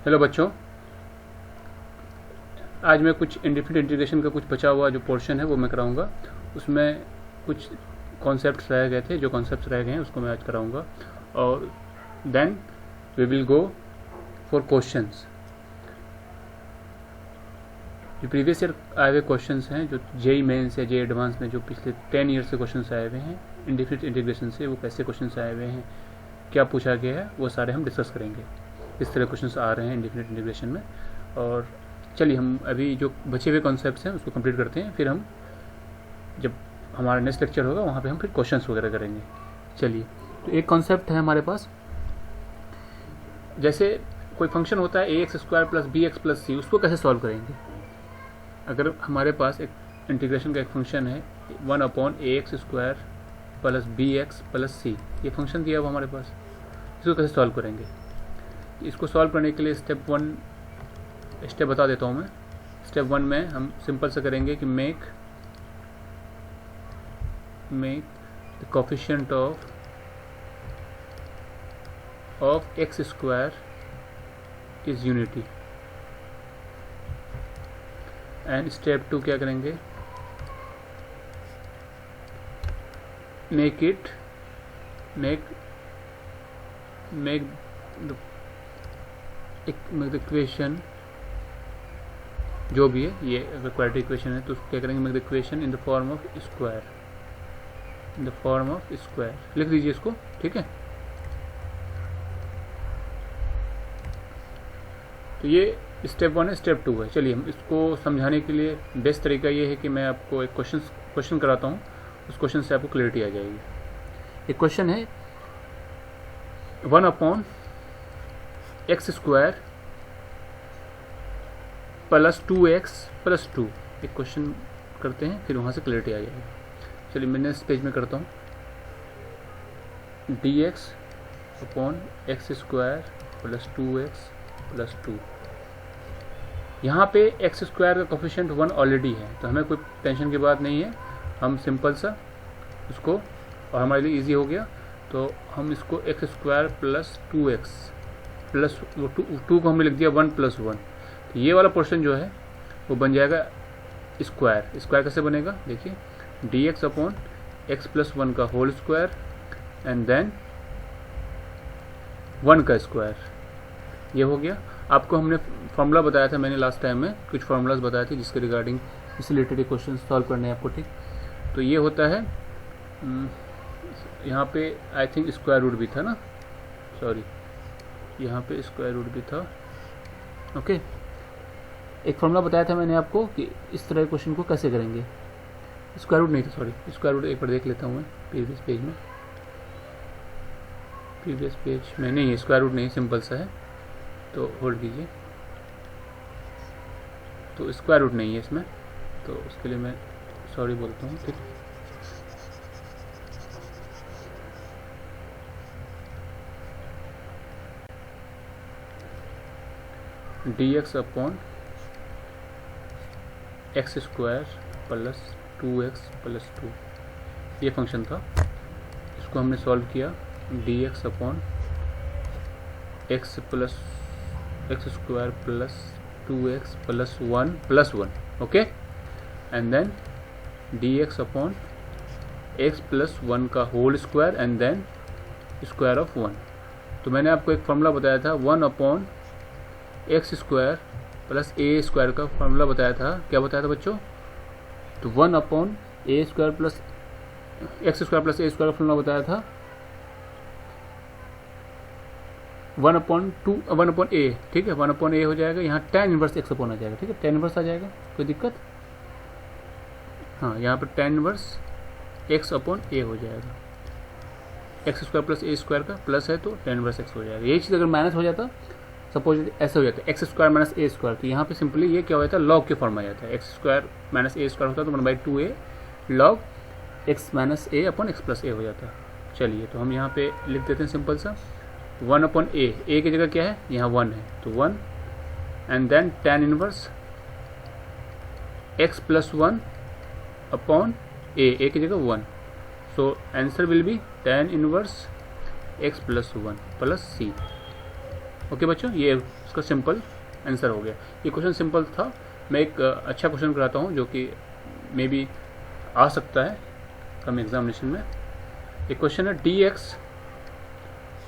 Hello बच्चों, आज मैं कुछ इंडिफिनिट इंटीग्रेशन का कुछ बचा हुआ जो पोर्शन है वो मैं कराऊंगा। उसमें कुछ कॉन्सेप्ट्स रह गए थे, जो कॉन्सेप्ट्स रह गए हैं उसको मैं आज कराऊंगा और then we will go for questions. जो प्रीवियस ईयर आए हुए क्वेश्चंस हैं, जो जेई मेंस या जेई एडवांस में जो पिछले 10 ईयर से क्वेश्चंस आए हुए हैं इंडिफिनिट इंटीग्रेशन से, वो कैसे क्वेश्चंस आए हुए हैं, क्या पूछा गया है, वो सारे हम डिस्कस करेंगे। इस तरह क्वेश्चंस आ रहे हैं इंडिफिनिट इंटीग्रेशन में। और चलिए हम अभी जो बचे हुए कॉन्सेप्ट्स हैं उसको कंप्लीट करते हैं, फिर हम जब हमारा नेक्स्ट लेक्चर होगा वहाँ पे हम फिर क्वेश्चंस वगैरह करेंगे। चलिए, तो एक कॉन्सेप्ट है हमारे पास, जैसे कोई फंक्शन होता है ax² plus bx plus c, उसको कैसे सॉल्व करेंगे। अगर हमारे पास एक इंटीग्रेशन का एक फंक्शन है 1/ax² plus bx plus c, ये फंक्शन दिया हुआ हमारे पास, इसको कैसे सॉल्व करेंगे। इसको सॉल्व करने के लिए स्टेप बता देता हूँ मैं। स्टेप 1 में हम सिंपल से करेंगे कि make the coefficient of x² is unity. And step 2 क्या करेंगे, मेक द इक्वेशन, जो भी है ये अगर क्वाड्रेटिक इक्वेशन है तो उसको क्या करेंगे, make the equation in the form of square, लिख दीजिए इसको, ठीक है। तो ये स्टेप 1 है। स्टेप 2 है। चलिए, हम इसको समझाने के लिए बेस्ट तरीका ये है कि मैं आपको एक क्वेश्चन कराता हूँ, उस क्वेश्चन से आपको क्लियरिटी आ जाएगी। एक क्वेश्चन है 1/x² प्लस 2x प्लस 2। एक क्वेश्चन करते हैं, फिर वहाँ से क्लियरिटी आ जाएगी। चलिए, मैं नेक्स्ट पेज में करता हूँ। dx/x² plus 2x plus 2। यहाँ पे x² का कोफिशिएंट 1 ऑलरेडी है, तो हमें कोई टेंशन की बात नहीं है। हम सिंपल सा उसको, और हमारे लिए इजी हो गया, तो हम इसको x² प्लस 2x प्लस 2 को हमने लिख दिया 1 प्लस 1। तो ये वाला पोर्शन जो है वो बन जाएगा स्क्वायर कैसे बनेगा, देखिए, dx/x प्लस 1 का होल स्क्वायर एंड देन 1 का स्क्वायर। ये हो गया। आपको हमने फॉर्मूला बताया था, मैंने लास्ट टाइम में कुछ फार्मूलाज बताए थे जिसके रिगार्डिंग इस रिलेटेड क्वेश्चन सॉल्व करने हैं आपको, ठीक। तो ये होता है, यहाँ पे आई थिंक स्क्वायर रूट भी था ना, सॉरी, यहाँ पे स्क्वायर रूट भी था, ओके। एक फॉर्मूला बताया था मैंने आपको कि इस तरह क्वेश्चन को कैसे करेंगे। स्क्वायर रूट नहीं था, सॉरी, स्क्वायर रूट एक बार देख लेता हूँ मैं प्रीवियस पेज में नहीं है, स्क्वायर रूट नहीं, सिंपल सा है, तो होल्ड कीजिए। तो स्क्वायर रूट नहीं है इसमें, तो उसके लिए मैं सॉरी बोलता हूँ, ठीक। dx/x² प्लस 2x प्लस 2, ये फंक्शन था। इसको हमने सॉल्व किया, dx/x plus x² plus 2x plus 1, okay. And then dx/x plus 1 का whole square and then square of 1। तो मैंने आपको एक फॉर्मूला बताया था 1/x² प्लस a² का फॉर्मूला बताया था। क्या बताया था बच्चों, तो 1/a² plus x² plus a² का फॉर्मूला बताया था 1/a, ठीक है। 1/a हो जाएगा, यहाँ tan इनवर्स x अपॉन आ जाएगा, ठीक है, tan इनवर्स आ जाएगा, कोई दिक्कत, हाँ, यहाँ पर tan इनवर्स x/a हो जाएगा। x² प्लस a² का प्लस है तो tan इनवर्स x हो जाएगा। यही चीज़ अगर माइनस हो जाता, सपोज ऐसे हो जाता है x² माइनस a², तो यहाँ पे सिंपली ये क्या हो जाता है, लॉग के फॉर्म आ जाता है। x² माइनस a² होता है तो 1/2a log x minus a upon x plus a हो जाता है। चलिए, तो हम यहाँ पे लिख देते हैं सिंपल सा 1/a, a की जगह क्या है, यहाँ 1 है, तो 1 and then tan inverse x plus 1 upon a की जगह 1। So answer will be tan inverse x plus 1 plus c। Okay बच्चों, ये इसका सिंपल आंसर हो गया। ये क्वेश्चन सिंपल था। मैं एक अच्छा क्वेश्चन कराता हूँ जो कि मे बी आ सकता है कम एग्जामिनेशन में। एक क्वेश्चन है dx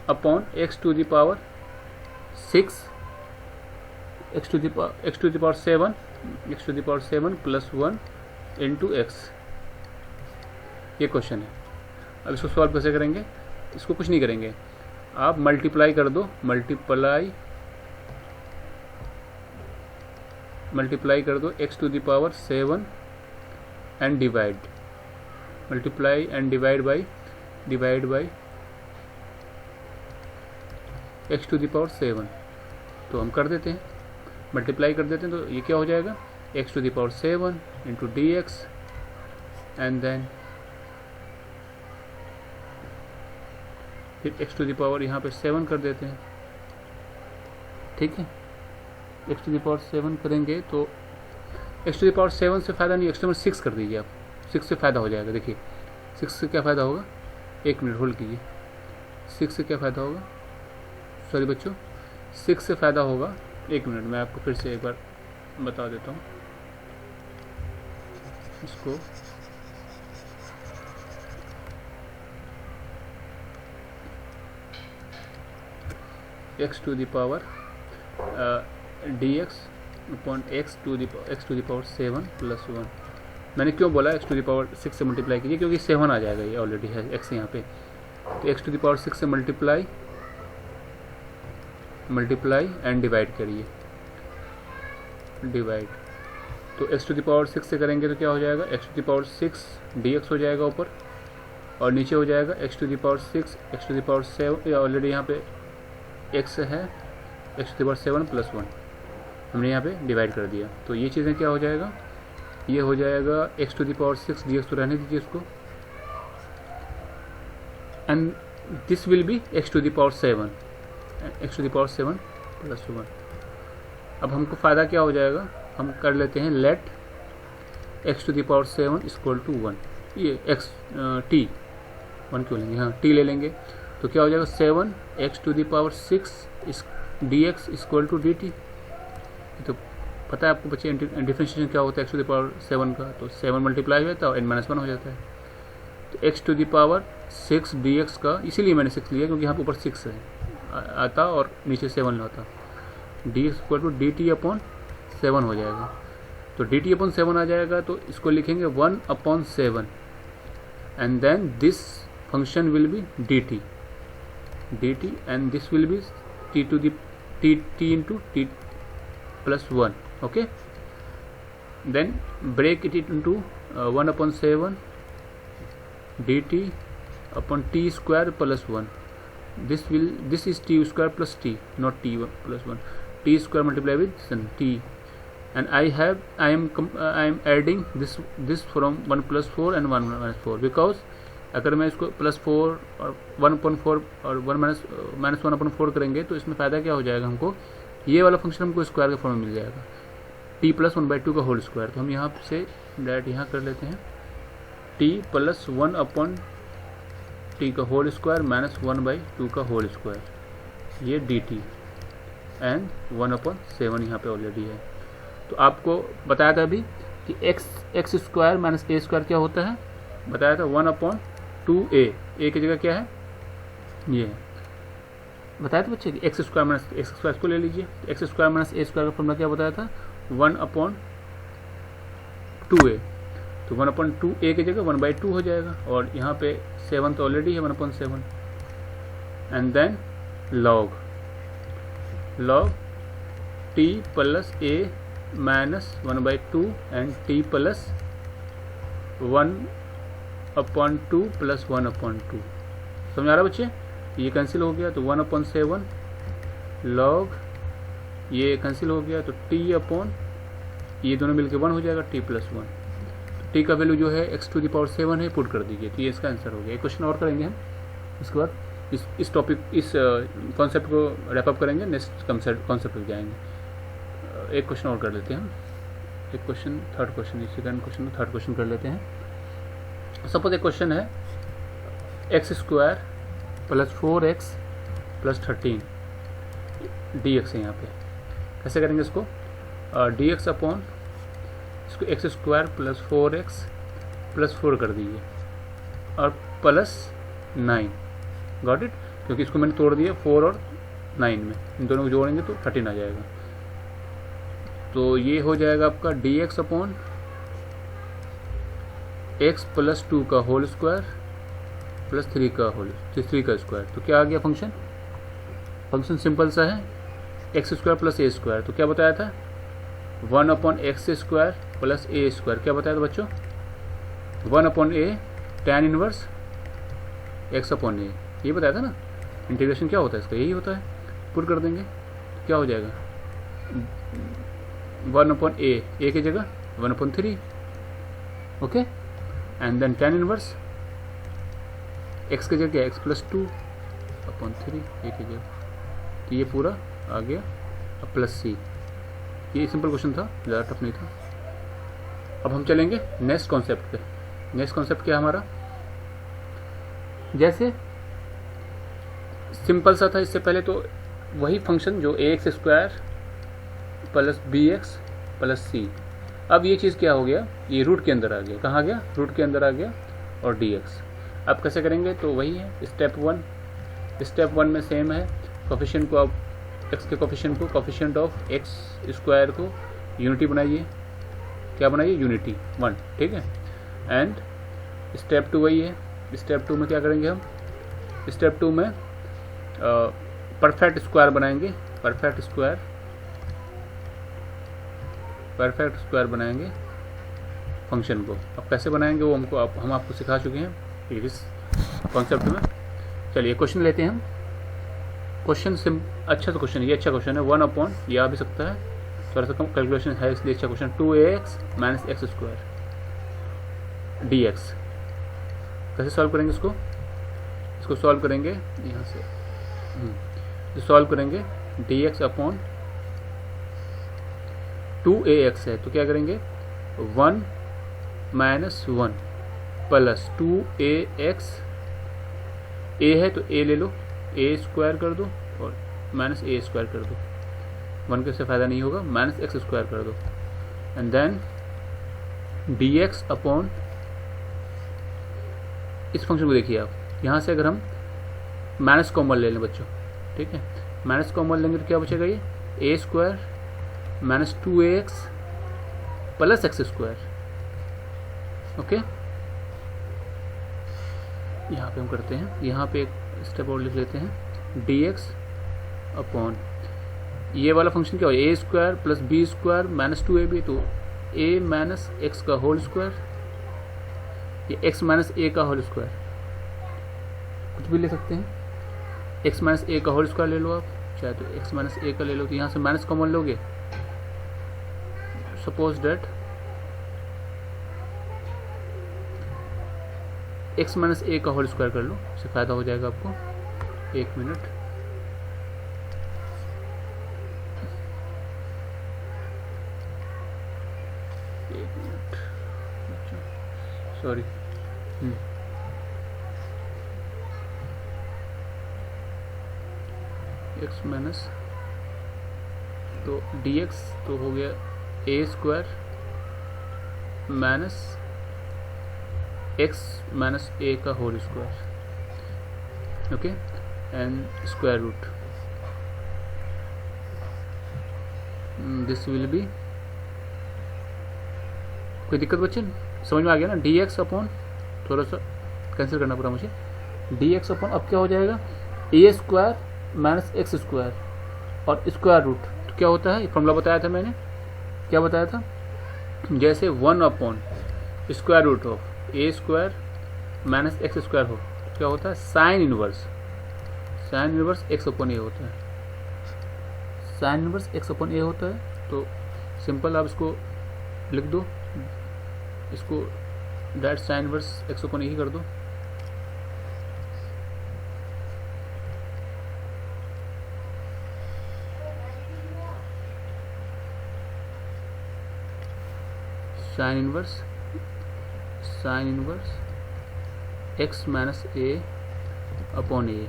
upon x to the power 6 x to the power 7 plus 1 into x। ये क्वेश्चन है। अब इसको सॉल्व कैसे करेंगे? इसको कुछ नहीं करेंगे, आप मल्टीप्लाई कर दो, मल्टीप्लाई कर दो x to the power 7 and divide, multiply and divide by x to the power 7। तो हम कर देते हैं, मल्टीप्लाई कर देते हैं, तो ये क्या हो जाएगा x to the power 7 into D X and then फिर x टू द पावर यहाँ पे 7 कर देते हैं। ठीक है, x टू द पावर 7 करेंगे तो x टू द पावर 7 से फ़ायदा नहीं, x टू द पावर 6 कर दीजिए आप, 6 से फ़ायदा हो जाएगा। देखिए 6 से क्या फ़ायदा होगा, 1 मिनट होल्ड कीजिए। 6 से क्या फ़ायदा होगा, सॉरी बच्चों, 6 से फ़ायदा होगा, 1 मिनट मैं आपको फिर से एक बार बता देता हूँ इसको। x to the power dx upon x to the power 7 plus 1। मैंने क्यों बोला x टू द पावर 6 से मल्टीप्लाई कीजिए, क्योंकि 7 आ जाएगा, ये ऑलरेडी है x यहाँ पे। तो x टू द पावर 6 से मल्टीप्लाई एंड डिवाइड करिए, डिवाइड। तो x टू द पावर 6 से करेंगे तो क्या हो जाएगा, x to the power 6 dx हो जाएगा ऊपर, और नीचे हो जाएगा x to the power 6 x to the power 7, या ऑलरेडी यहाँ पे x है, x to the power 7 plus 1 हमने यहाँ पे डिवाइड कर दिया। तो ये चीज़ें क्या हो जाएगा, ये हो जाएगा x to the power 6 dx, तो रहने दीजिए इसको, and this will be x to the power 7 plus 1। अब हमको फ़ायदा क्या हो जाएगा, हम कर लेते हैं let x to the power 7 equal to 1। ये x t 1 क्यों लेंगे, हाँ t ले लेंगे, तो क्या हो जाएगा 7 x to the power 6 dx equal to dt। तो पता है आपको बच्चे डिफरेंशिएशन क्या होता है x टू द पावर 7 का, तो 7 मल्टीप्लाई हो जाता है और n-1 हो जाता है। तो x to the power 6 dx का, इसीलिए मैंने 6 लिया क्योंकि यहाँ पे ऊपर 6 है आता और नीचे 7 होता, dx equal to dt upon 7 हो जाएगा। तो dt अपॉन 7 आ जाएगा, तो इसको लिखेंगे 1 upon 7 and then this function will be dt and this will be t to the t into t plus 1। Okay, then break it into 1 upon 7 dt upon t square plus 1। this is t square plus t, not t plus 1, t square multiplied with t, and I am adding this from 1 plus 4 and 1 minus 4, because अगर मैं इसको plus 4 और 1/4 और 1 1/4 करेंगे तो इसमें फ़ायदा क्या हो जाएगा, हमको ये वाला फंक्शन हमको स्क्वायर के फॉर्म में मिल जाएगा, t प्लस 1/2 का होल स्क्वायर। तो हम यहाँ से डायरेक्ट यहाँ कर लेते हैं t प्लस 1 अपॉन t का होल स्क्वायर माइनस 1/2 का होल स्क्वायर, ये dt एंड 1/7 यहाँ पे ऑलरेडी है। तो आपको बताया था अभी कि x square minus a square क्या होता है, बताया था 1/2a, a की जगह क्या है, ये है बताया था बच्चे कि x square minus x square, इसको ले लीजिए। x square minus a square का फॉर्मूला क्या बताया था, 1/2a, तो 1/2a की जगह 1/2 हो जाएगा, और यहाँ पे 7 तो ऑलरेडी है 1/7 and then log t plus a minus 1/2 and t plus 1/2 plus 1/2। समझ आ रहा बच्चे, ये कैंसिल हो गया तो 1/7 log, ये कैंसिल हो गया तो t अपॉन, ये दोनों मिलके 1 हो जाएगा, t प्लस 1। t का वैल्यू जो है x टू द पावर 7 है, पुट कर दीजिए, तो ये इसका आंसर हो गया। एक क्वेश्चन और करेंगे हम, इसके बाद इस टॉपिक इस कॉन्सेप्ट को रैप अप करेंगे, नेक्स्ट कॉन्सेप्ट पे जाएंगे। एक क्वेश्चन और कर लेते हैं हम, एक question third question, second question third question कर लेते हैं। सपोज एक क्वेश्चन है x square plus 4x plus 13 dx है यहाँ पे, कैसे करेंगे इसको, डी एक्स अपॉन इसको x square plus 4x plus 4 कर दीजिए और प्लस 9, गॉट इट, क्योंकि इसको मैंने तोड़ दिया 4 और 9 में, इन दोनों को जोड़ेंगे तो 13 आ जाएगा। तो ये हो जाएगा आपका D x upon x plus 2 का होल स्क्वायर प्लस 3 का स्क्वायर। तो क्या आ गया फंक्शन, फंक्शन सिंपल सा है, x square plus a square. तो क्या बताया था, 1 upon x square plus a square. क्या बताया था बच्चों, 1 upon A tan inverse x upon a, ये बताया था ना। इंटीग्रेशन क्या होता है इसका, यही होता है। पुट कर देंगे क्या हो जाएगा, 1 अपॉन ए की जगह 1 upon 3, okay, and then tan inverse x की जगह एक्स प्लस 2 अपॉन 3 ए की जगह। तो ये पूरा आ गया अब प्लस सी। ये सिंपल क्वेश्चन था, ज़्यादा टफ नहीं था। अब हम चलेंगे नेक्स्ट कॉन्सेप्ट पे। नेक्स्ट कॉन्सेप्ट क्या है हमारा, जैसे सिंपल सा था इससे पहले, तो वही फंक्शन जो a x square plus b x plus c. अब ये चीज़ क्या हो गया, ये रूट के अंदर आ गया। कहाँ गया, रूट के अंदर आ गया और डी एक्स। अब कैसे करेंगे, तो वही है स्टेप 1। स्टेप 1 में सेम है, कोफिशिएंट को आप एक्स के कोफिशिएंट को कोफिशिएंट ऑफ एक्स स्क्वायर को यूनिटी बनाइए। क्या बनाइए, यूनिटी 1, ठीक है। एंड स्टेप 2 वही है। स्टेप 2 में क्या करेंगे हम, स्टेप 2 में परफेक्ट स्क्वायर बनाएंगे, परफेक्ट स्क्वायर बनाएंगे फंक्शन को। अब कैसे बनाएंगे वो हम आपको सिखा चुके हैं इस कॉन्सेप्ट में। चलिए क्वेश्चन लेते हैं हम। क्वेश्चन अच्छा तो क्वेश्चन, ये अच्छा क्वेश्चन है। 1 अपॉन, ये आ भी सकता है, थोड़ा सा कम कैलकुलेशन है इसलिए अच्छा question, 2ax minus x square d x. कैसे सॉल्व करेंगे इसको सॉल्व करेंगे यहाँ से, सॉल्व करेंगे डी एक्स अपॉन 2ax है तो क्या करेंगे, 1 माइनस 1 प्लस 2ax, ए है तो ए ले लो, ए स्क्वायर कर दो और माइनस ए स्क्वायर कर दो, 1 के से फ़ायदा नहीं होगा, माइनस एक्स स्क्वायर कर दो। And then d x upon, इस फंक्शन को देखिए आप, यहाँ से अगर हम माइनस कॉमन ले लें बच्चों, ठीक है, माइनस कॉमन लेंगे तो क्या बचेगा, ये a square minus 2ax plus x square, okay. यहाँ पे हम करते हैं, यहाँ पे एक स्टेप और लिख लेते हैं, डी एक्स अपॉन, ये वाला फंक्शन क्या हो, a square plus b square minus 2ab, तो ए माइनस एक्स का होल स्क्वायर, ये एक्स माइनस ए का होल स्क्वायर, कुछ भी ले सकते हैं, एक्स माइनस ए का होल स्क्वायर ले लो आप, चाहे तो एक्स माइनस ए का ले लो, तो यहाँ से माइनस कॉमन लोगे, suppose date x minus a का होल स्क्वायर कर लो, इससे फ़ायदा हो जाएगा आपको। 1 मिनट, सॉरी, एक्स माइनस, तो डी एक्स तो हो गया a square minus x minus a का whole square, okay, and square root, this will be, कोई दिक्कत बच्चे, समझ में आ गया ना। डी एक्स अपॉन, थोड़ा सा कैंसिल करना पड़ा मुझे, डी एक्स अपॉन अब क्या हो जाएगा, a square minus x square और स्क्वायर रूट, तो क्या होता है, फॉर्मूला बताया था मैंने, क्या बताया था, जैसे 1 upon square root of a square minus x square हो, क्या होता है, sine inverse x upon a होता है, sine inverse x upon a होता है। तो सिंपल आप इसको लिख दो, इसको direct sine inverse x upon a ही कर दो, sine inverse x minus a upon a,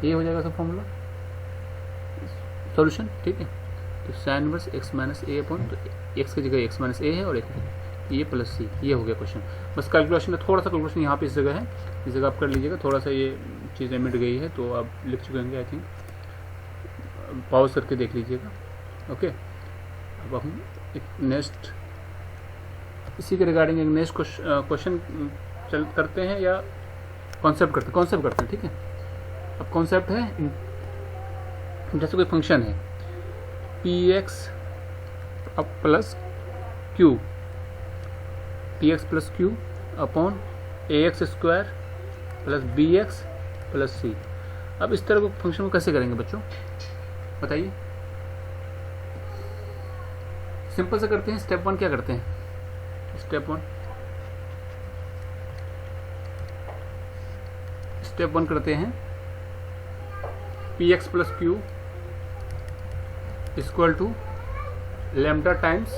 ये हो जाएगा सब फॉर्मूला सॉल्यूशन, ठीक है। तो sine inverse x minus a upon, तो एक्स की जगह एक्स माइनस ए है और एक ए प्लस सी, ये हो गया क्वेश्चन। बस कैलकुलेशन है, थोड़ा सा कैलकुलेशन यहाँ पे इस जगह है, इस जगह आप कर लीजिएगा, थोड़ा सा ये चीज़ें मिट गई है तो आप लिख चुके होंगे आई थिंक, पॉज करके देख लीजिएगा। ओके, अब हम एक नेक्स्ट इसी के रिगार्डिंग एक नेक्स्ट क्वेश्चन चल करते हैं या कॉन्सेप्ट करते हैं, ठीक है। अब कॉन्सेप्ट है, जैसे कोई फंक्शन है पी एक्स अब plus q, p x plus q upon a x square plus b x plus c. अब इस तरह को फंक्शन को कैसे करेंगे बच्चों, बताइए। सिंपल से करते हैं, स्टेप वन क्या करते हैं, स्टेप वन करते हैं p x plus q equal to lambda times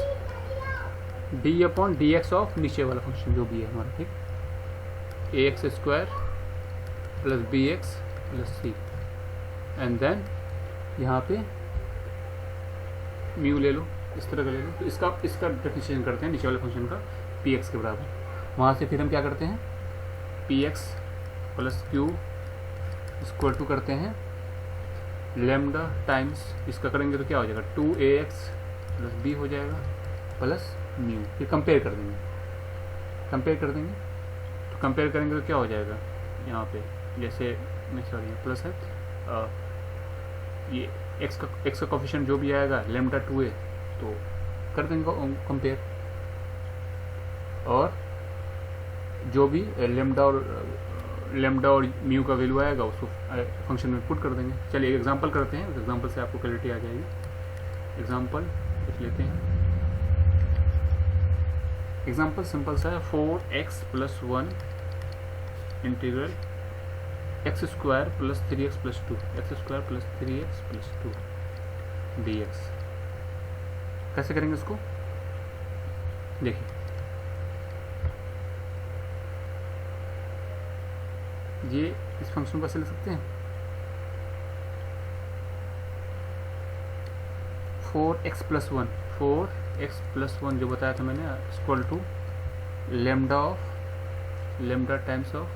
d upon d x of नीचे वाला फंक्शन जो भी है हमारा, ठीक, a x square plus b x plus c, and then यहाँ पे म्यू ले लो, इस तरह का ले लो। तो इसका डिफरेंशिएशन करते हैं नीचे वाले फंक्शन का पी एक्स के बराबर। वहाँ से फिर हम क्या करते हैं, p x plus q equal to करते हैं लेमडा टाइम्स, इसका करेंगे तो क्या हो जाएगा 2ax प्लस बी हो जाएगा प्लस म्यू। फिर कंपेयर कर देंगे, तो कंपेयर करेंगे तो क्या हो जाएगा यहाँ पे, जैसे सॉरी प्लस है, ये एक्स का कोफिशिएंट जो भी आएगा लेमडा 2a, तो कर देंगे कंपेयर, और जो भी लेमडा और म्यू का वैल्यू आएगा उसको फंक्शन में पुट कर देंगे। चलिए एक एग्जांपल करते हैं, उस एग्जांपल से आपको क्लैरिटी आ जाएगी। एग्जांपल कुछ लेते हैं, एग्जांपल सिंपल सा है, 4x plus 1 integral x square plus 3x plus 2, x square plus 3x plus 2 dx। कैसे करेंगे इसको, देखिए ये इस फंक्शन को कैसे लिख सकते हैं, 4x प्लस 1 जो बताया था मैंने equal to lambda times of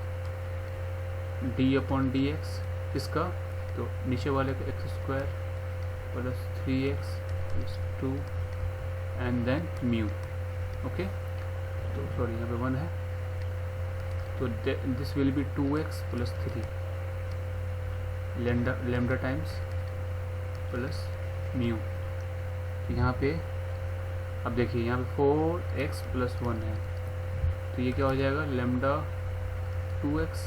d upon d x, इसका तो नीचे वाले का x square plus 3x plus 2 and then mu. Okay, तो सॉरी यहाँ पे 1 है, तो this will be 2x plus 3 lambda times plus mu. यहाँ पे अब देखिए यहाँ पे 4x प्लस 1 है, तो ये क्या हो जाएगा lambda 2x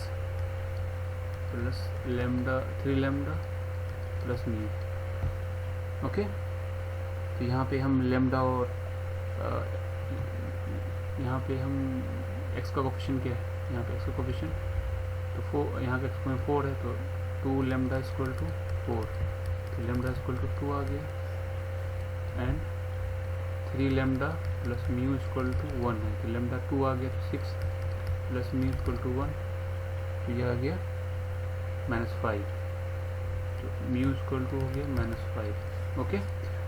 plus lambda 3 lambda plus mu. Okay, तो यहाँ पे हम लेमडा और यहाँ पे हम x का कोफिशिएंट क्या है, यहाँ पे x का कोफिशिएंट तो 4, यहाँ का एक्स में 4 है, तो 2 लेमडा इक्वल टू 4, तो लेमडा इक्वल टू 2 आ गया, and 3 lambda plus mu equal to 1 है, तो लेमडा 2 आ गया, तो 6 प्लस म्यू इक्वल टू 1, तो ये आ गया -5, तो म्यू इक्वल टू हो गया -5। ओके,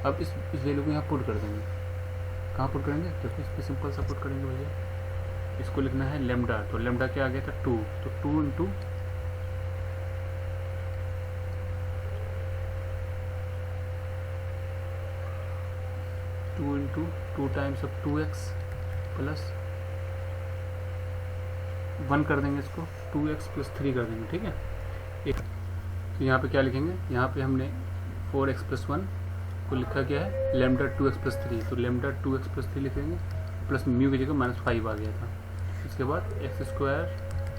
अब इस वैल्यू को यहाँ पुट कर देंगे, कहाँ पुट करेंगे, तो इस पर सिंपल सा पुट करेंगे भैया, इसको लिखना है लेमडा, तो लेमडा क्या आ गया था 2, तो 2 into 2 times of 2x plus 1 कर देंगे, इसको 2x प्लस 3 कर देंगे, ठीक है। तो यहाँ पे क्या लिखेंगे, यहाँ पे हमने 4x प्लस 1 को लिखा गया है लेमडा 2x प्लस 3, तो लेमडा 2x प्लस 3 लिखेंगे, प्लस म्यू की जगह -5 आ गया था। इसके बाद x square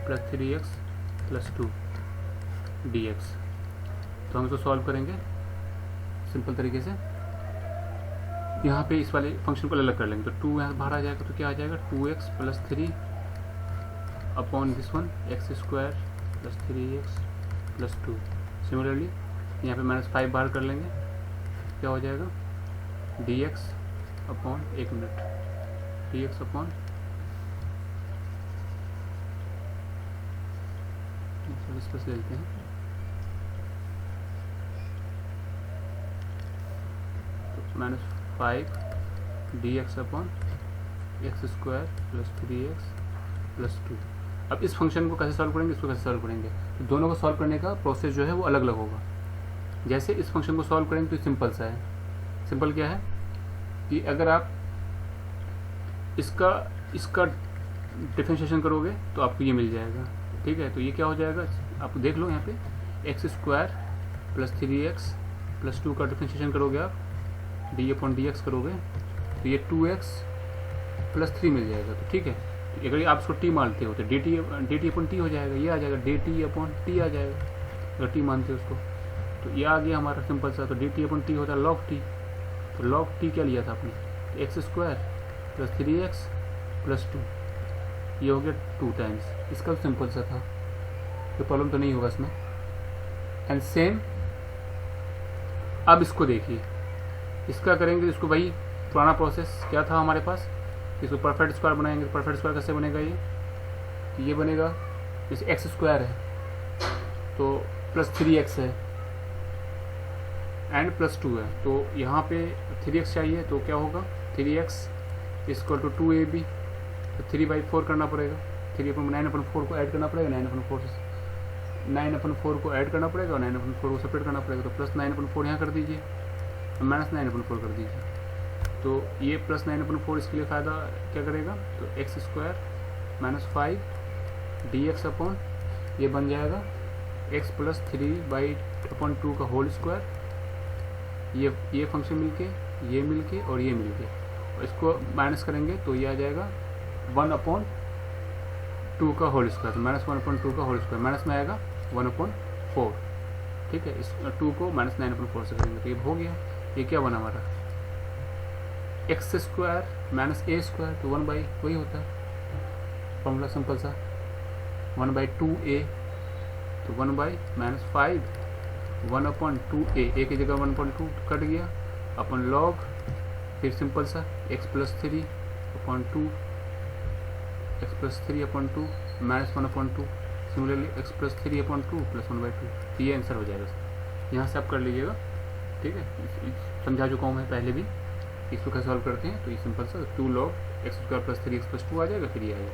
plus 3x plus 2 dx। तो हम इसको सॉल्व करेंगे सिंपल तरीके से, यहाँ पे इस वाले फंक्शन को अलग कर लेंगे, तो 2 यहाँ बाहर आ जाएगा, तो क्या आ जाएगा 2x plus 3 upon this one x square plus 3x plus 2। Similarly यहाँ पे -5 बाहर कर लेंगे, क्या हो जाएगा dx अपॉन, एक मिनट, dx अपॉन इस पर से लेते हैं, तो minus 5 D x upon x square plus 3x plus 2। अब इस फंक्शन को कैसे सॉल्व करेंगे, इसको कैसे सॉल्व करेंगे, तो दोनों को सॉल्व करने का प्रोसेस जो है वो अलग अलग होगा। जैसे इस फंक्शन को सॉल्व करेंगे तो सिंपल सा है। सिंपल क्या है कि अगर आप इसका डिफरेंशिएशन करोगे तो आपको ये मिल जाएगा, ठीक है। तो ये क्या हो जाएगा, आप देख लो यहाँ पे x square plus 3x plus 2 का डिफरेंशिएशन करोगे आप, डी अपॉन डी एक्स करोगे तो ये 2x प्लस 3 मिल जाएगा। तो ठीक है, तो अगर आप इसको t मानते हो तो डी टी अपॉन टी हो जाएगा, ये आ जाएगा डी टी अपॉन टी आ जाएगा अगर t मानते हो उसको। तो ये आ गया हमारा सिंपल सा। तो डी टी अपॉन टी होता है log t। तो log t क्या लिया था आपने, तो x square plus 3x plus 2, ये हो गया 2 टाइम्स। इसका सिंपल सा था, कोई प्रॉब्लम तो नहीं होगा इसमें। एंड सेम अब इसको देखिए, इसका करेंगे, इसको वही पुराना प्रोसेस क्या था हमारे पास, इसको परफेक्ट स्क्वायर बनाएंगे। परफेक्ट स्क्वायर कैसे बनेगा, ये बनेगा जैसे एक्स स्क्वायर है तो प्लस 3x है एंड प्लस 2 है, तो यहाँ पे 3x चाहिए तो क्या होगा 3x इक्वल टू 2ab, तो 3/4 करना पड़ेगा, 9/4 को ऐड करना पड़ेगा, 9/4 को ऐड करना पड़ेगा और 9/4 को सेपरेट करना पड़ेगा। तो प्लस 9/4 यहाँ कर दीजिए और माइनस 9/4 कर दीजिए। तो ये प्लस 9/4 इसके लिए फ़ायदा क्या करेगा, तो x square minus 5 D x upon ये बन जाएगा x प्लस 3/2 का होल स्क्वायर, ये फंक्शन मिलके ये मिलके और ये मिलके, और इसको माइनस करेंगे तो ये आ जाएगा 1/2 का होल स्क्वायर। तो माइनस 1/2 का होल स्क्वायर माइनस में आएगा 1/4, ठीक है। इस 2 को माइनस 9/4 से करेंगे तो ये हो गया। ये क्या बना हमारा x square minus a square, तो 1 बाई वही होता है फॉर्मूला सिंपल सा 1/2a, तो 1 बाई माइनस 5 1/2a, ए की जगह 1/2 कट गया अपन लॉग, फिर सिंपल सा x plus 3/2 x plus 3/2 minus 1/2, similarly x plus 3/2 plus 1/2। तो ये आंसर हो जाएगा। यहाँ से आप कर लीजिएगा, ठीक है, समझा चुका हूँ मैं पहले भी। इसको कैसे सॉल्व करते हैं, तो ये सिंपल सा 2 log x square plus 3x plus 2 आ जाएगा, फिर ये आएगा।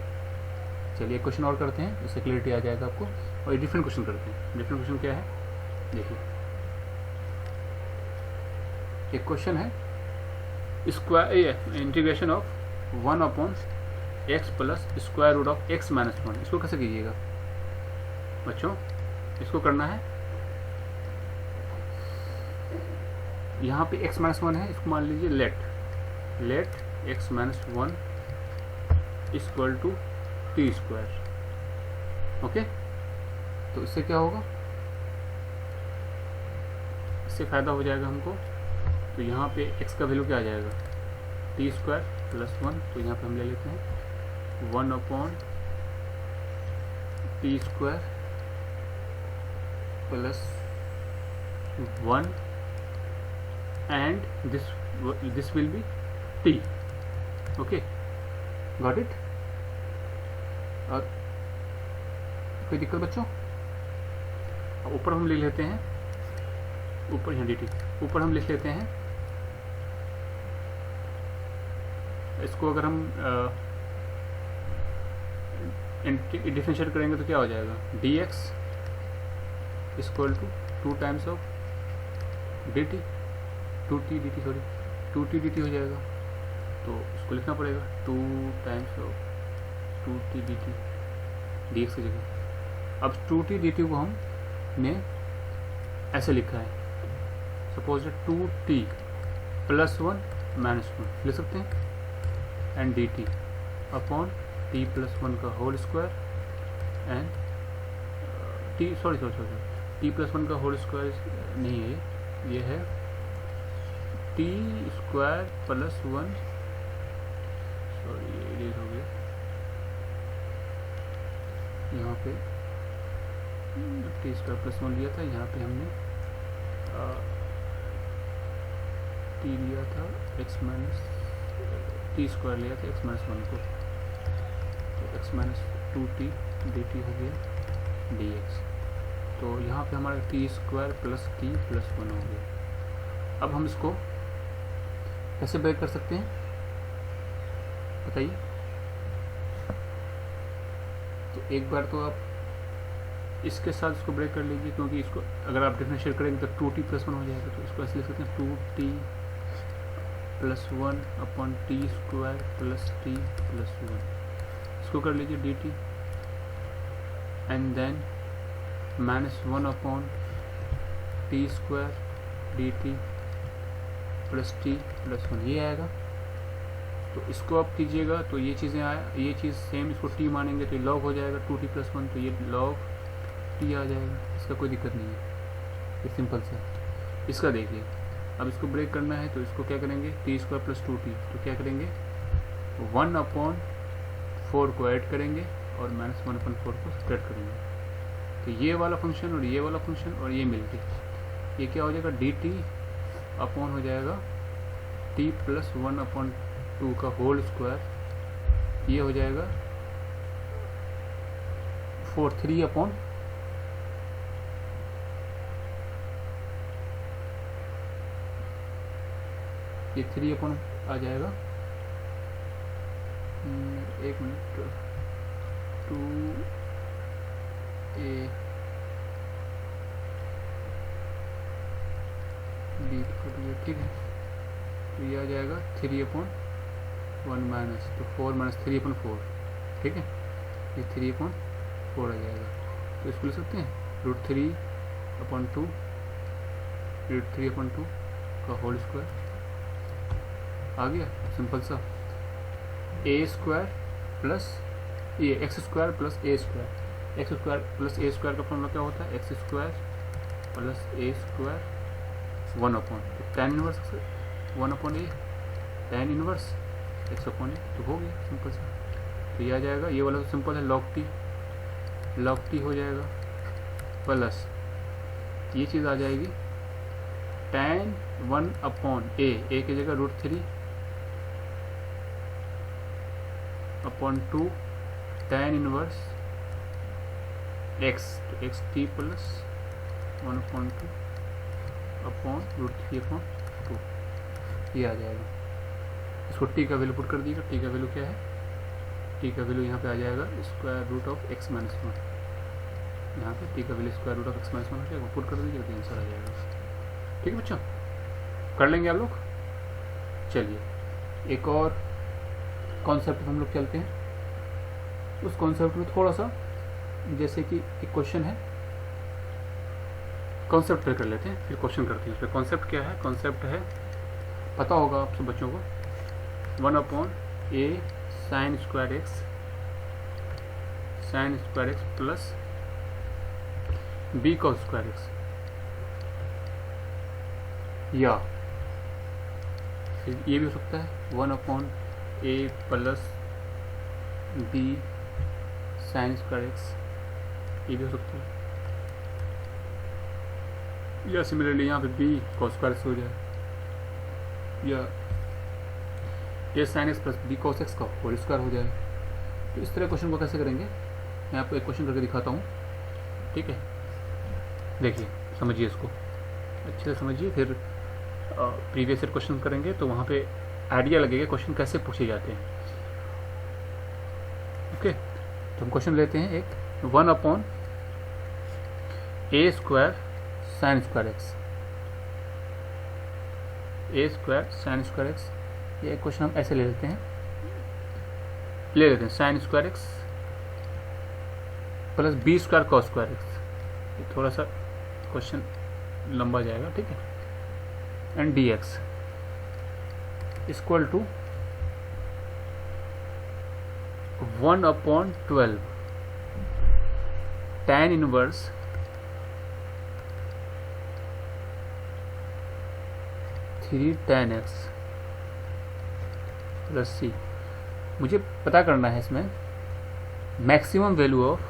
चलिए एक क्वेश्चन और करते हैं, इससे क्लियरिटी आ जाएगा आपको। और ये डिफरेंट क्वेश्चन करते हैं। डिफरेंट क्वेश्चन क्या है, देखिए एक क्वेश्चन है square integration of 1/x plus square root of x minus 1। इसको कैसे कीजिएगा बच्चों, इसको करना है, यहाँ पे x माइनस 1 है, इसको मान लीजिए let x minus 1 equal to t square. Okay, तो इससे क्या होगा, इससे फ़ायदा हो जाएगा हमको। तो यहाँ पे x का वैल्यू क्या आ जाएगा, टी स्क्वायर प्लस 1, तो यहाँ पे हम ले लेते हैं 1/t square plus 1 and this will be t। okay, got it। और कोई दिक्कत बच्चों, अब ऊपर हम लिख लेते हैं, ऊपर यहाँ dt ऊपर हम लिख लेते हैं। इसको अगर हम डिफरेंशिएट करेंगे तो क्या हो जाएगा, dx equal to 2 times of dt 2t dt हो जाएगा। तो इसको लिखना पड़ेगा 2 times of 2t dt dx की जगह। अब 2t dt को हमने ऐसे लिखा है, सपोज 2t प्लस 1 माइनस 1 लिख सकते हैं, and dt upon t plus 1 का whole square and t t plus 1 का होल स्क्वायर नहीं है, ये है टी स्क्वायर प्लस 1, सॉरी ये इरेज हो गया, यहाँ पे टी स्क्वायर प्लस 1 लिया था, यहाँ पे हमने टी लिया था एक्स माइनस टी स्क्वायर लिया था एक्स माइनस 1 को, तो एक्स माइनस 2t dt हो गया dx। तो यहाँ पे हमारा T square plus t plus 1 हो गया। अब हम इसको कैसे ब्रेक कर सकते हैं बताइए। तो एक बार तो आप इसके साथ इसको ब्रेक कर लीजिए, क्योंकि इसको अगर आप डिफरेंशिएट करेंगे तो 2t+1 हो जाएगा। तो इसको ऐसे लिख सकते हैं 2t+1 upon t² plus t+1। इसको कर लीजिए dt and then -1 upon t² dt plus t+1 ये आएगा। तो इसको आप कीजिएगा तो ये चीज़ें ये चीज़ सेम, इसको t मानेंगे तो ये log हो जाएगा 2t+1, तो ये log t आ जाएगा। इसका कोई दिक्कत नहीं है, ये सिंपल सा। इसका देखिए, अब इसको ब्रेक करना है तो इसको क्या करेंगे, t² प्लस 2t, तो क्या करेंगे 1/4 को ऐड करेंगे और -1/4 को सब्ट्रैक्ट करेंगे। तो ये वाला फंक्शन और ये वाला फंक्शन और ये मिलके ये क्या हो जाएगा, dt अपॉन हो जाएगा t+1/2 का होल स्क्वायर, ये हो जाएगा 3 अपॉन ये 3 अपॉन आ जाएगा, एक मिनट, 2a b, ठीक है। तो ये आ जाएगा 3/1 माइनस, तो 4 - 3/4, ठीक है। ये 3/4 आ जाएगा। तो इसको लिख सकते हैं √3/2 √3/2 का होल स्क्वायर आ गया, सिंपल सा। a² प्लस ये x² plus a², x² plus a² का फॉर्मूला क्या होता है, x² प्लस a² 1/, तो tan inverse 1/a, tan inverse x/a, तो हो गया सिंपल सा। तो ये आ जाएगा, ये वाला तो सिंपल है, log t हो जाएगा, प्लस ये चीज़ आ जाएगी tan 1/a, a की जगह √3/2 tan इनवर्स x, तो xt प्लस 1/2 अपॉन √3/2, ये आ जाएगा। इसको t का वैल्यू पुट कर दीजिएगा। t का वैल्यू क्या है, t का वैल्यू यहाँ पे आ जाएगा √x-1, यहाँ पे t का वैल्यू √x-1 हो जाएगा, पुट कर दीजिएगा तो आंसर आ जाएगा। ठीक है बच्चों, कर लेंगे आप लोग। चलिए एक और कॉन्सेप्ट हम लोग चलते हैं। उस कॉन्सेप्ट में थोड़ा सा, जैसे कि एक क्वेश्चन है, कॉन्सेप्ट पे कर लेते हैं फिर क्वेश्चन करते हैं। उसमें कॉन्सेप्ट क्या है, कॉन्सेप्ट है, पता होगा आप सब बच्चों को, 1/a sin square x plus b cos square x, या ये भी हो सकता है 1/a plus b sin square x, ये भी हो सकता है। या सिमिलरली यहाँ पे b cos square x हो जाए, या a sin x plus b cos x का होल स्क्वायर हो जाए। तो इस तरह क्वेश्चन को कैसे करेंगे, मैं आपको एक क्वेश्चन करके दिखाता हूँ, ठीक है। देखिए समझिए, इसको अच्छे से समझिए, फिर प्रीवियस ईयर क्वेश्चन करेंगे तो वहाँ पे आइडिया लगेगा क्वेश्चन कैसे पूछे जाते हैं। ओके, तो हम क्वेश्चन लेते हैं एक, 1/a² sin square x, a² sin square x, ये क्वेश्चन हम ऐसे ले लेते हैं, sin square x plus b² cos square x। ये थोड़ा सा क्वेश्चन लंबा जाएगा, ठीक है। And dx equal to 1/12 tan inverse tan x plus c। मुझे पता करना है इसमें मैक्सिमम वैल्यू ऑफ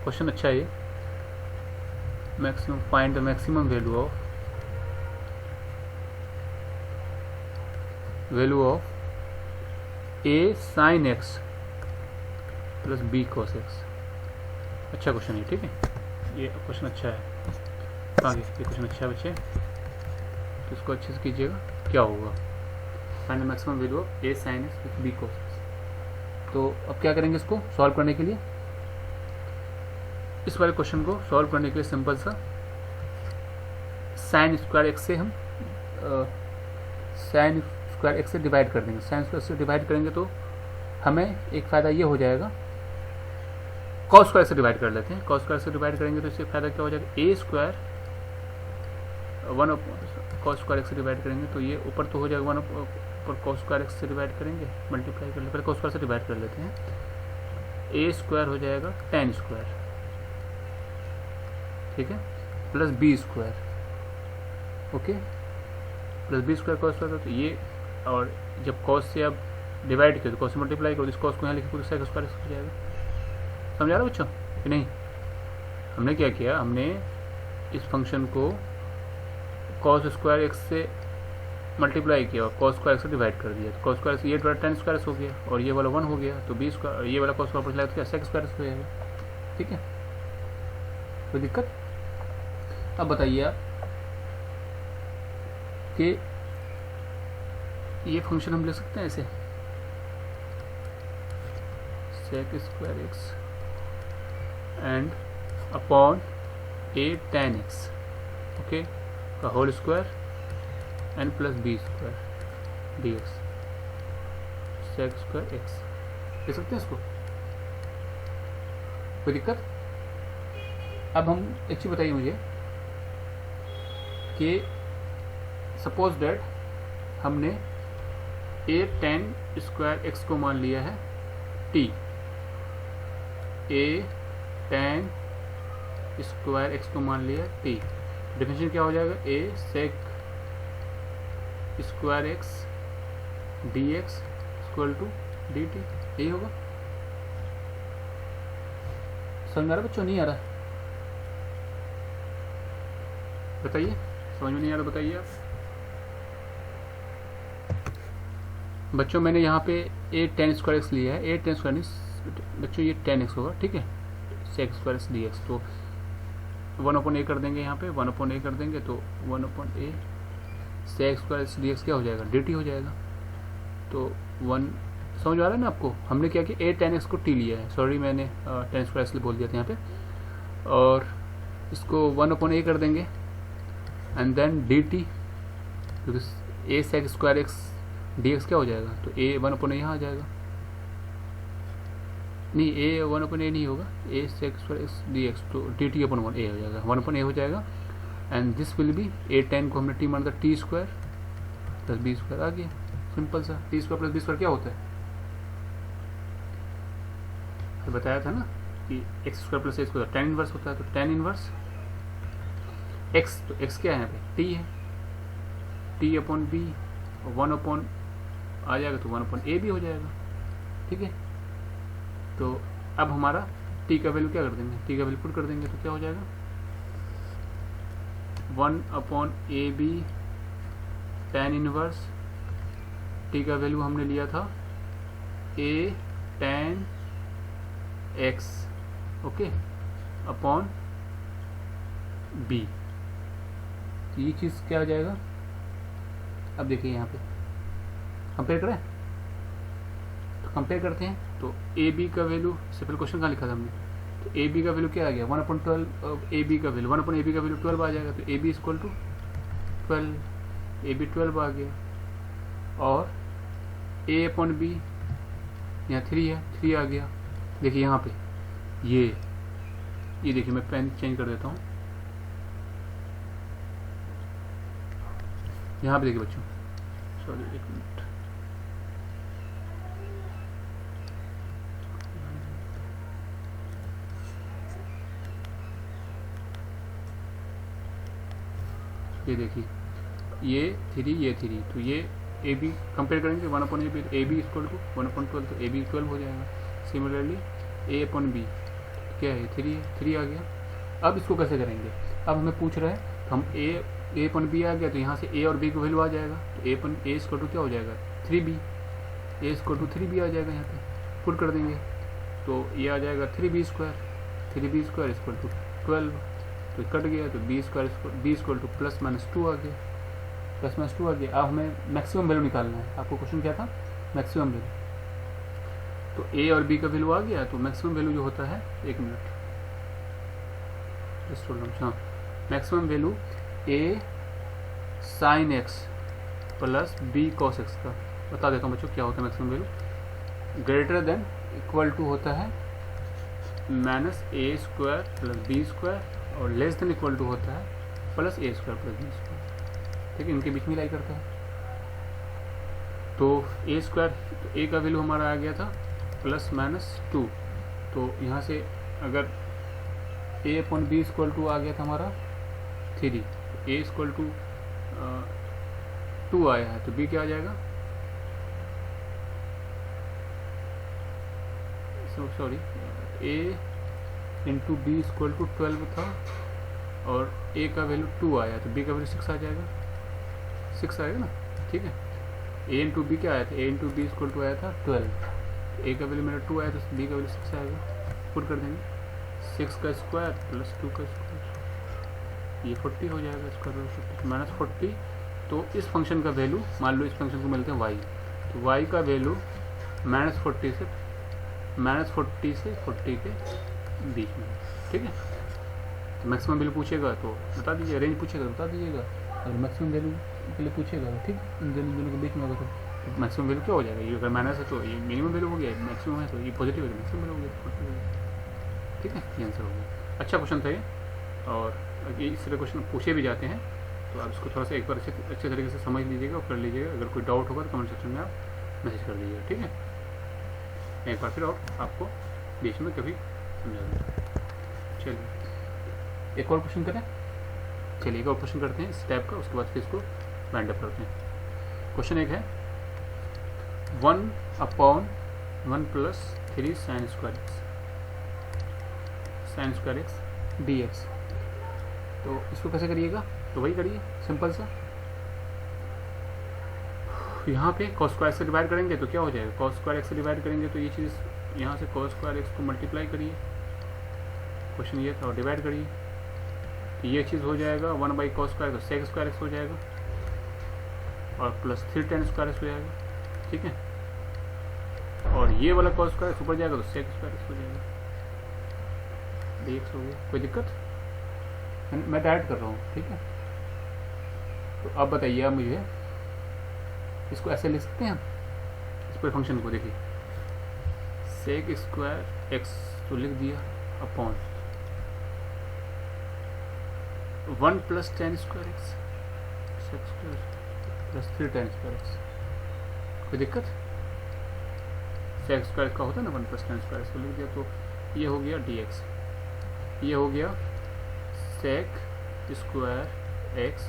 क्वेश्चन, अच्छा है ये, maximum, find the maximum value of a sin x plus b cos x। अच्छा क्वेश्चन है, ठीक है, ये क्वेश्चन अच्छा है। आगे ये क्वेश्चन अच्छा है बच्चे। तो इसको अच्छे से कीजिएगा क्या होगा, find the maximum value of a sine x with b cos x. तो अब क्या करेंगे इसको सॉल्व करने के लिए, इस वाले क्वेश्चन को सॉल्व करने के लिए सिंपल सा साइन स्क्वायर एक्स से हम साइन स्क्वायर एक्स से डिवाइड कर देंगे। साइन स्क्वायर से डिवाइड करेंगे तो हमें एक फ़ायदा ये हो जाएगा, कॉस स्क्वायर से डिवाइड कर लेते हैं। कॉस स्क्वायर से डिवाइड करेंगे तो इससे फ़ायदा क्या हो जाएगा, a square one cos square x से डिवाइड करेंगे तो ये ऊपर तो हो जाएगा वन ऊपर कॉस स्क्वायर एक्स से डिवाइड करेंगे, मल्टीप्लाई कर लेते हैं, पहले कॉस स्क्वायर से डिवाइड कर लेते हैं। ए स्क्वायर हो जाएगा टेन स्क्वायर, ठीक है, plus b square, okay, plus b square cos square, तो ये, और जब कॉस से आप डिवाइड करो तो कॉस से मल्टीप्लाई करो, इस कॉस को यहाँ लिखे तो सेक स्क्वायर हो जाएगा। समझ आ रहा बच्चों कि नहीं? हमने क्या किया, हमने इस फंक्शन को कॉस स्क्वायर एक्स से मल्टीप्लाई किया और कॉस स्क्वायर एक्स से डिवाइड कर दिया, तो कॉस स्क्वायर से ये टेन स्क्वायर हो गया और ये वाला 1 हो गया, तो बी स्क्वायर ये वाला कॉस स्क्वायर मल्टीप्लाई किया सेक स्क्वायर हो जाएगा, ठीक है, कोई दिक्कत? अब बताइए आप कि ये फंक्शन हम ले सकते हैं ऐसे, sec square x and upon a tan x, okay, का whole square and plus b square d x, sec square x ले सकते हैं इसको, कोई दिक्कत? अब हम एक चीज़ बताइए मुझे कि सपोज डैट हमने ए टेन स्क्वायर एक्स को मान लिया है t, a tan square x को मान लिया टी, डेफिनेशन क्या हो जाएगा, a sec square x d x equal to d t, यही होगा। समझ में आ रहा बच्चों, नहीं आ रहा? बताइए, समझ में नहीं आ रहा बताइए आप बच्चों। मैंने यहाँ पे ए टेन स्क्वायर एक्स लिया है, ए टेन स्क्वायर नहीं बच्चों, ये टेन एक्स होगा, ठीक है, sec square x d x, तो 1/a कर देंगे, यहाँ पे 1/a कर देंगे तो 1/a sec square x d x क्या हो जाएगा, डी टी हो जाएगा। तो 1 समझ आ रहा है ना आपको? हमने क्या किया, ए टेन एक्स को टी लिया है, सॉरी मैंने टेन स्क्वायर एक्स बोल दिया था यहाँ पे, और इसको 1/a कर देंगे एंड देन डी टी, क्योंकि a sec square x d x क्या हो जाएगा, तो ए 1/a यहाँ आ जाएगा, नहीं ए 1/a नहीं होगा, a sec square x d x, तो डी टी अपन 1/a हो जाएगा, 1/a हो जाएगा and this will be a tan को हमने टी मान दिया t square plus b square, आ गया सिंपल सा। T square plus b square क्या होता है, तो बताया था ना कि x square plus a square tan inverse होता है, तो टेन इनवर्स एक्स, तो एक्स क्या है यहाँ पे, टी है, टी अपॉन बी, 1 आ जाएगा तो 1/a भी हो जाएगा, ठीक है। तो अब हमारा t का वैल्यू क्या कर देंगे, t का वैल्यू पुट कर देंगे तो क्या हो जाएगा, 1/ab tan इनवर्स, t का वैल्यू हमने लिया था a tan x, okay, upon b, ये चीज़ क्या हो जाएगा। अब देखिए यहाँ पे कंपेयर करें, तो कंपेयर करते हैं, तो ए बी का वैल्यू, इससे पहले क्वेश्चन कहाँ लिखा था हमने, तो ए बी का वैल्यू क्या आ गया, 1/12, ए बी का वैल्यू 1/a बी का वैल्यू 12 आ जाएगा, तो a b equal to 12, a b 12 आ गया, और ए अपॉन बी यहाँ 3 है, 3 आ गया। देखिए यहाँ पे ये देखिए मैं पेन चेंज कर देता हूँ, यहाँ पे देखिए बच्चों, सॉरी एक मिनट, ये देखिए ये 3 ये 3, तो ये ए बी कंपेयर करेंगे 1/a, A b equal to 1/12, तो ए बी 12 हो जाएगा। सिमिलरली ए अपॉन बी क्या है, 3 है, 3 आ गया। अब इसको कैसे करेंगे, अब हमें पूछ रहा है, हम ए अपन बी आ गया, तो यहाँ से ए और बी का वैल्यू आ जाएगा, तो ए अपन ए स्क्वायर टू क्या हो जाएगा, 3b, A square to 3b आ जाएगा, यहाँ पे पुट कर देंगे तो ये आ जाएगा 3b स्क्वायर इक्वल टू 12, तो कट गया, तो b square to plus minus 2 आ गया, प्लस माइनस 2 आ गया। अब हमें मैक्सिमम वैल्यू निकालना है। आपको क्वेश्चन क्या था, मैक्सिमम वैल्यू। तो ए और बी का वैल्यू आ गया, तो मैक्सिमम वैल्यू जो होता है, एक मिनट जस्ट होल्ड ऑन, हाँ, maximum value a sine x plus b cos x का बता देता हूँ बच्चों क्या होता है maximum value. Greater than equal to होता है minus a square plus b square, और लेस देन इक्वल टू होता है plus a square plus b square. ठीक है, इनके बीच में लाई करता है। तो ए स्क्वायर, तो ए का वैल्यू हमारा आ गया था प्लस माइनस 2। तो यहाँ से अगर ए अपॉन बी इक्वल टू आ गया था हमारा 3, ए इक्वल टू 2 आया है, तो बी क्या आ जाएगा, sorry a into b equal to 12 था, और ए का वैल्यू 2 आया, तो बी का वैल्यू 6 आ जाएगा, 6 आएगा ना। ठीक है, ए इंटू बी क्या आया था, ए इंटू बी इक्वल टू आया था 12, ए का वैल्यू मेरा 2 आया, तो बी का वैल्यू 6 आएगा। पुट कर देंगे 6 का स्क्वायर प्लस 2 का स्क्वायर, ये 40 हो जाएगा, स्क्वायर रूट माइनस 40। तो इस फंक्शन का वैल्यू, मान लो इस फंक्शन को मिलते हैं वाई, तो वाई का वैल्यू माइनस 40 से 40 के बीच में। ठीक है, तो मैक्सिमम वैल्यू पूछेगा तो बता दीजिए, रेंज पूछेगा तो बता दीजिएगा, अगर मैक्सिमम वैल्यू के लिए पूछेगा तो ठीक, इन दोनों के बीच में होगा तो मैक्सिमम वैल्यू क्या हो जाएगा, ये अगर माइनस है तो ये मिनिमम वैल्यू हो गया, मैक्सिमम है तो ये पॉजिटिव है, मैक्सिमम वैल्यू हो गया। ठीक है, ये आंसर हो गया। अच्छा क्वेश्चन था ये, और ये इस तरह क्वेश्चन पूछे भी जाते हैं, तो आप इसको थोड़ा सा एक बार अच्छे तरीके से समझ लीजिएगा और कर लीजिएगा। अगर कोई डाउट होगा तो कमेंट सेक्शन में आप मैसेज कर दीजिएगा। ठीक है, एक बार फिर और आपको बीच में कभी समझा दूँगा। चलिए एक और क्वेश्चन करें, चलिए एक और क्वेश्चन करते हैं इस टाइप का, उसके बाद फिर इसको वाइंड अप करते हैं। क्वेश्चन एक है 1/1 plus 3 sine square x d x. तो इसको कैसे करिएगा, तो वही करिए सिंपल सा। यहाँ पे कॉस स्क्वायर से डिवाइड करेंगे तो क्या हो जाएगा, कॉस स्क्वायर एक्स से डिवाइड करेंगे तो ये चीज़ यहाँ से कॉस स्क्वायर एक्स को मल्टीप्लाई करिए, क्वेश्चन ये था, और डिवाइड करिए तो ये चीज़ हो जाएगा 1/cos स्क्वायर, तो सेक स्क्वायर एक्स हो जाएगा, और प्लस 3 tan स्क्वायर एक्स हो जाएगा। ठीक है, और ये वाला cos स्क्वायर एक्स ऊपर जाएगा तो सेक स्क्वायर एक्स हो जाएगा, dx हो गया। कोई दिक्कत, मैं डायरेक्ट कर रहा हूँ। ठीक है, तो अब बताइए आप मुझे, इसको ऐसे लिख सकते हैं इस पूरे फंक्शन को, देखिए सेक स्क्वायर एक्स तो लिख दिया upon 1 plus tan square x sec square plus 3 tan square x. कोई दिक्कत, सेक स्क्वायर का होता है ना 1 प्लस tan स्क्वायर एक्स को लिख दिया, तो ये हो गया dx, ये हो गया sec square x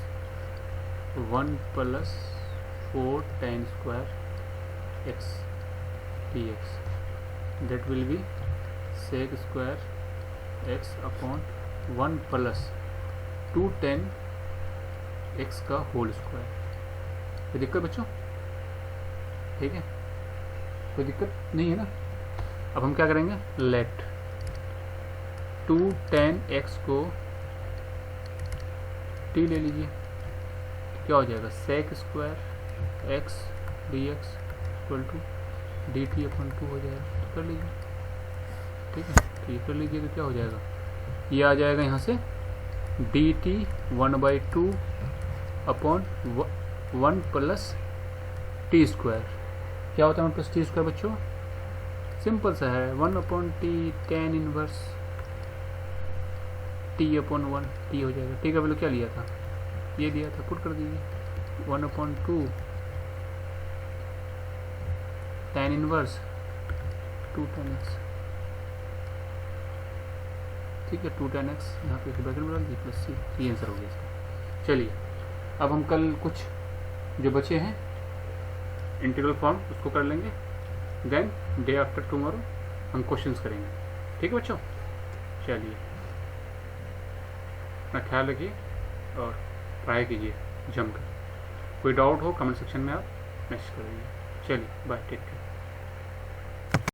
1 plus 4 tan square x dx, that will be sec square x upon 1 plus 2 tan x का होल स्क्वायर। कोई दिक्कत बच्चों, ठीक है, कोई दिक्कत नहीं है ना। अब हम क्या करेंगे, लेट 2 tan एक्स को t ले लीजिए, तो क्या हो जाएगा, sec square x d x equal to d t upon 2 हो जाएगा, तो कर लीजिए। ठीक है, तो ये कर लीजिए तो क्या हो जाएगा, ये आ जाएगा यहाँ से D T 1/2 upon 1 plus T square. क्या होता है 1 प्लस टी स्क्वायर बच्चों, सिंपल सा है, 1/t tan inverse T upon 1, T हो जाएगा। टी का वैल्यू क्या लिया था, ये दिया था, पुट कर दीजिए 1/2 tan इनवर्स 2 tan x। ठीक है, 2 tan x यहाँ पे ब्रैकेट में डाल दी प्लस सी, ये आंसर हो गया इसका। चलिए अब हम कल कुछ जो बचे हैं इंटीग्रल फॉर्म उसको कर लेंगे, देन डे आफ्टर टुमारो हम क्वेश्चंस करेंगे। ठीक है बच्चों, चलिए अपना ख्याल रखिए और ट्राई कीजिए जमकर। कोई डाउट हो कमेंट सेक्शन में आप मैसेज कर दीजिए। चलिए बाय, टेक केयर।